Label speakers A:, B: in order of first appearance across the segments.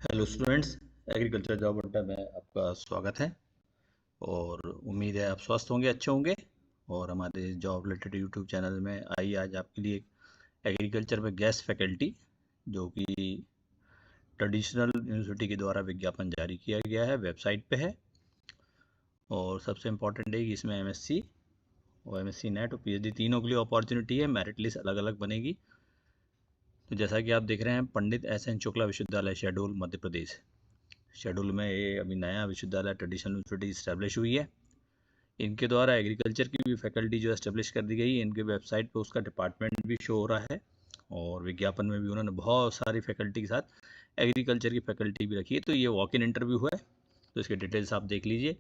A: Hello students, agriculture job अड्डा में आपका स्वागत है। और उम्मीद है आप स्वस्थ होंगे, अच्छे होंगे। और हमारे जॉब रिलेटेड यूट्यूब चैनल में आई आज आपके लिए एग्रीकल्चर में गेस्ट फैकल्टी जो कि ट्रेडिशनल यूनिवर्सिटी के द्वारा विज्ञापन जारी किया गया है, वेबसाइट पे है। और सबसे इम्पोर्टेंट है कि इसमें एमएससी और एमएससी नेट और पीएचडी तीनों के लिए अपॉर्चुनिटी है। मेरिट लिस्ट अलग अलग बनेगी। तो जैसा कि आप देख रहे हैं, पंडित एस एन शुक्ला विश्वविद्यालय शहडोल मध्य प्रदेश। शेड्यूल में ये अभी नया विश्वविद्यालय ट्रेडिशनल यूनिवर्सिटी इस्टेब्लिश हुई है। इनके द्वारा एग्रीकल्चर की भी फैकल्टी जो एस्टेब्लिश कर दी गई है। इनके वेबसाइट पे उसका डिपार्टमेंट भी शो हो रहा है और विज्ञापन में भी उन्होंने बहुत सारी फैकल्टी के साथ एग्रीकल्चर की फैकल्टी भी रखी है। तो ये वॉक इन इंटरव्यू है, तो इसके डिटेल्स आप देख लीजिए।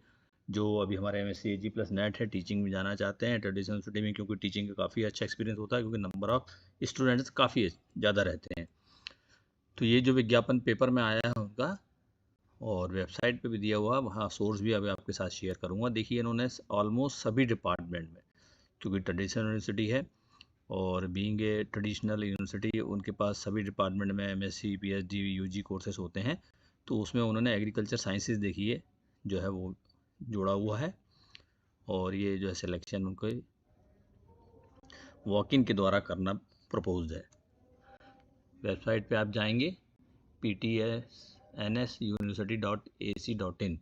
A: जो अभी हमारे MSc AG प्लस नेट है, टीचिंग में जाना चाहते हैं ट्रेडिशनल यूनिवर्सिटी में, क्योंकि टीचिंग का काफ़ी अच्छा एक्सपीरियंस होता है, क्योंकि नंबर ऑफ स्टूडेंट्स काफ़ी ज़्यादा रहते हैं। तो ये जो विज्ञापन पेपर में आया है उनका, और वेबसाइट पे भी दिया हुआ, वहाँ सोर्स भी अभी आपके साथ शेयर करूँगा। देखिए, इन्होंने ऑलमोस्ट सभी डिपार्टमेंट में, क्योंकि ट्रेडिशनल यूनिवर्सिटी है और बीइंग ए ट्रेडिशनल यूनिवर्सिटी, उनके पास सभी डिपार्टमेंट में MSc PhD UG कोर्सेज होते हैं। तो उसमें उन्होंने एग्रीकल्चर साइंसेज देखिए जो है वो जोड़ा हुआ है। और ये जो है सिलेक्शन उनको वॉक इन के द्वारा करना प्रपोज्ड है। वेबसाइट पे आप जाएंगे ptsnsuniversity.ac.in।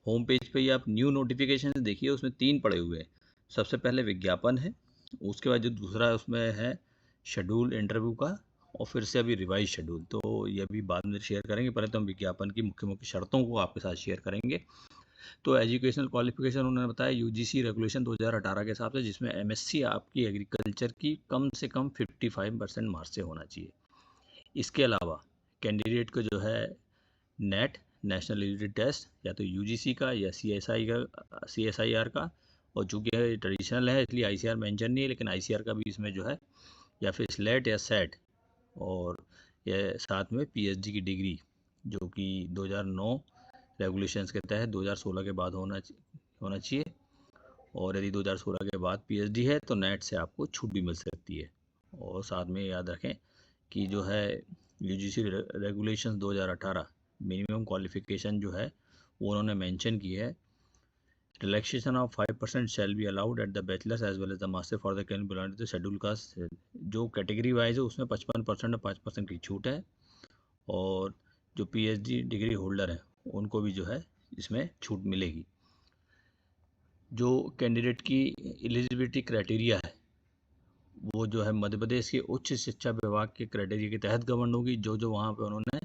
A: होम पेज पे ही आप न्यू नोटिफिकेशन देखिए, उसमें 3 पड़े हुए हैं। सबसे पहले विज्ञापन है, उसके बाद जो दूसरा है उसमें है शेड्यूल इंटरव्यू का, और फिर से अभी रिवाइज शेड्यूल। तो ये अभी बाद में शेयर करेंगे, पहले तो हम विज्ञापन की मुख्य मुख्य शर्तों को आपके साथ शेयर करेंगे। तो एजुकेशनल क्वालिफिकेशन उन्होंने बताया UGC रेगुलेशन 2018 के हिसाब से, जिसमें MSc आपकी एग्रीकल्चर की कम से कम 55% मार्क्स से होना चाहिए। इसके अलावा कैंडिडेट को जो है नेट नेशनल एलिजिबिलिटी टेस्ट या तो UGC का या CSIR का, और चूँकि ट्रेडिशनल है इसलिए ICR मेंशन नहीं है, लेकिन ICR का भी इसमें जो है, या फिर स्लेट या सेट, और ये साथ में PhD की डिग्री जो कि 2009 रेगुलेशंस के तहत 2016 के बाद होना चाहिए। और यदि 2016 के बाद PhD है तो नेट से आपको छूट भी मिल सकती है। और साथ में याद रखें कि जो है UGC रेगुलेशंस 2018 मिनिमम क्वालिफिकेशन जो है वो उन्होंने मेंशन की है। Relaxation of 5% shall be allowed at the bachelor's as well as the master for the can belong to the schedule caste. जो कैटेगरी वाइज है उसमें 55% और 5% की छूट है। और जो PhD डिग्री होल्डर है उनको भी जो है इसमें छूट मिलेगी। जो कैंडिडेट की एलिजिबिलिटी क्राइटेरिया है वो जो है मध्य प्रदेश के उच्च शिक्षा विभाग के क्राइटेरिया के तहत गवर्न होगी। जो वहाँ पे उन्होंने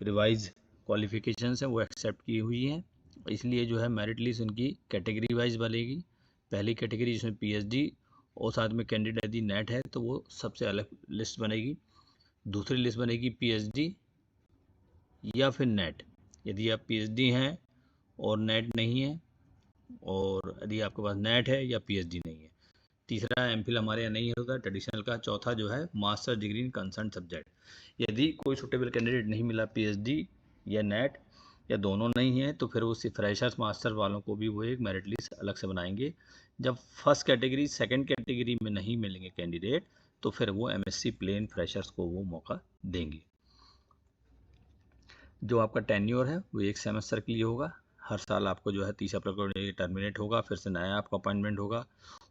A: रिवाइज क्वालिफिकेशंस हैं वो एक्सेप्ट की हुई हैं, इसलिए जो है मेरिट लिस्ट उनकी कैटेगरी वाइज बनेगी। पहली कैटेगरी जिसमें PhD और साथ में कैंडिडेट यदि नेट है तो वो सबसे अलग लिस्ट बनेगी। दूसरी लिस्ट बनेगी PhD या फिर नेट। यदि आप PhD हैं और नेट नहीं है, और यदि आपके पास नेट है या PhD नहीं है। तीसरा MPhil हमारे यहाँ नहीं होगा ट्रेडिशनल का। चौथा जो है master degree in concern subject. यदि कोई सुटेबल कैंडिडेट नहीं मिला, PhD या नेट या दोनों नहीं है, तो फिर वो फ्रेशर्स मास्टर वालों को भी वो एक मेरिट लिस्ट अलग से बनाएंगे। जब फर्स्ट कैटेगरी सेकंड कैटेगरी में नहीं मिलेंगे कैंडिडेट, तो फिर वो MSc प्लेन फ्रेशर्स को वो मौका देंगे। जो आपका टेन्योर है वो 1 सेमेस्टर के लिए होगा। हर साल आपको जो है 30 अप्रैल को टर्मिनेट होगा, फिर से नया आपका अपॉइंटमेंट होगा।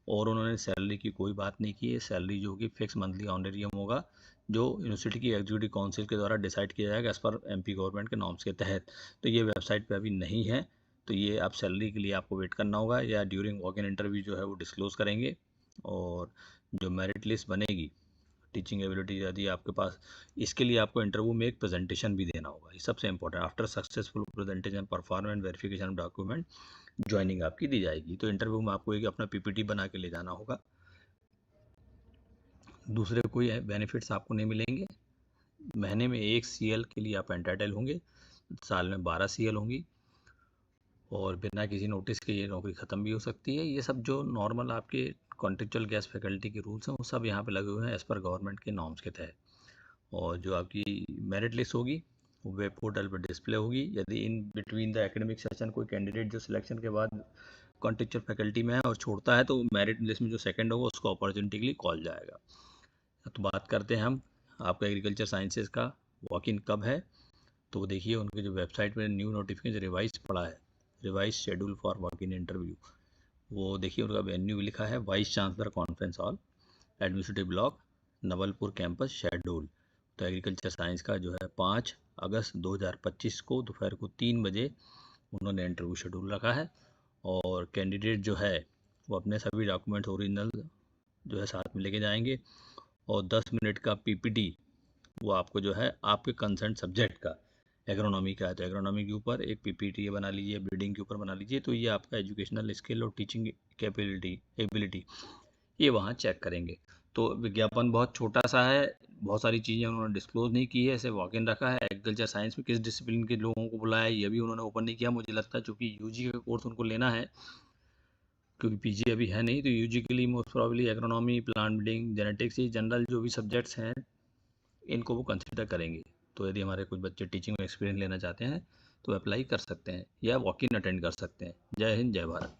A: और उन्होंने सैलरी की कोई बात नहीं की है। सैलरी जो होगी फिक्स मंथली ऑनरेरियम होगा, जो यूनिवर्सिटी की एग्जीक्यूटिव काउंसिल के द्वारा डिसाइड किया जाएगा एज पर MP गवर्नमेंट के नॉर्म्स के तहत। तो ये वेबसाइट पे अभी नहीं है, तो ये आप सैलरी के लिए आपको वेट करना होगा, या ड्यूरिंग वॉक इन इंटरव्यू जो है वो डिस्क्लोज करेंगे। और जो मेरिट लिस्ट बनेगी टीचिंग एबिलिटी यदि आपके पास, इसके लिए आपको इंटरव्यू में एक प्रेजेंटेशन भी देना होगा। ये सबसे important. After successful presentation performance verification document joining आपकी दी जाएगी। तो इंटरव्यू में आपको एक अपना PPT बना के ले जाना होगा। दूसरे कोई बेनिफिट्स आपको नहीं मिलेंगे। महीने में 1 CL के लिए आप एंटाइटल होंगे, साल में 12 CL होंगी, और बिना किसी नोटिस के ये नौकरी ख़त्म भी हो सकती है। ये सब जो नॉर्मल आपके कॉन्ट्रेक्चुअल गेस्ट फैकल्टी के रूल्स हैं वो सब यहाँ पे लगे हुए हैं एज़ पर गवर्नमेंट के नॉर्म्स के तहत। और जो आपकी मेरिट लिस्ट होगी वो वेब पोर्टल पर डिस्प्ले होगी। यदि in between the academic session कोई कैंडिडेट जो सिलेक्शन के बाद कॉन्टेक्चुअल फैकल्टी में है और छोड़ता है, तो मेरिट लिस्ट में जो सेकंड होगा उसको अपॉर्चुनिटी के लिए कॉल जाएगा। तो बात करते हैं हम आपका एग्रीकल्चर साइंसेज का वॉक इन कब है। तो वो देखिए उनके जो वेबसाइट में न्यू नोटिफिकेशन रिवाइज पड़ा है, revise schedule for walk in interview. वो देखिए उनका वेन्यू लिखा है vice chancellor conference hall, administrative block, Nawalpur campus, schedule. तो एग्रीकल्चर साइंस का जो है 5 अगस्त 2025 को दोपहर को 3 बजे उन्होंने इंटरव्यू शेड्यूल रखा है। और कैंडिडेट जो है वो अपने सभी डॉक्यूमेंट्स ओरिजिनल जो है साथ में लेके जाएंगे, और 10 मिनट का पीपीटी वो आपको जो है आपके कंसर्न सब्जेक्ट का, एग्रोनॉमी का है तो एग्रोनॉमी के ऊपर एक पीपीटी बना लीजिए, ब्रीडिंग के ऊपर बना लीजिए। तो ये आपका एजुकेशनल स्किल और टीचिंग कैपेबिलिटी एबिलिटी ये वहाँ चेक करेंगे। तो विज्ञापन बहुत छोटा सा है, बहुत सारी चीज़ें उन्होंने डिस्क्लोज नहीं की है, ऐसे वॉक इन रखा है। एग्रीकल्चर साइंस में किस डिसिप्लिन के लोगों को बुलाया है ये भी उन्होंने ओपन नहीं किया। मुझे लगता है चूँकि यूजी का कोर्स उनको लेना है, क्योंकि पीजी अभी है नहीं, तो यूजी के लिए most probably agronomy, plant breeding, genetics, ये जनरल जो भी सब्जेक्ट्स हैं इनको वो कंसिडर करेंगे। तो यदि हमारे कुछ बच्चे टीचिंग में एक्सपीरियंस लेना चाहते हैं तो अप्लाई कर सकते हैं या वॉक इन अटेंड कर सकते हैं। जय हिंद, जय भारत।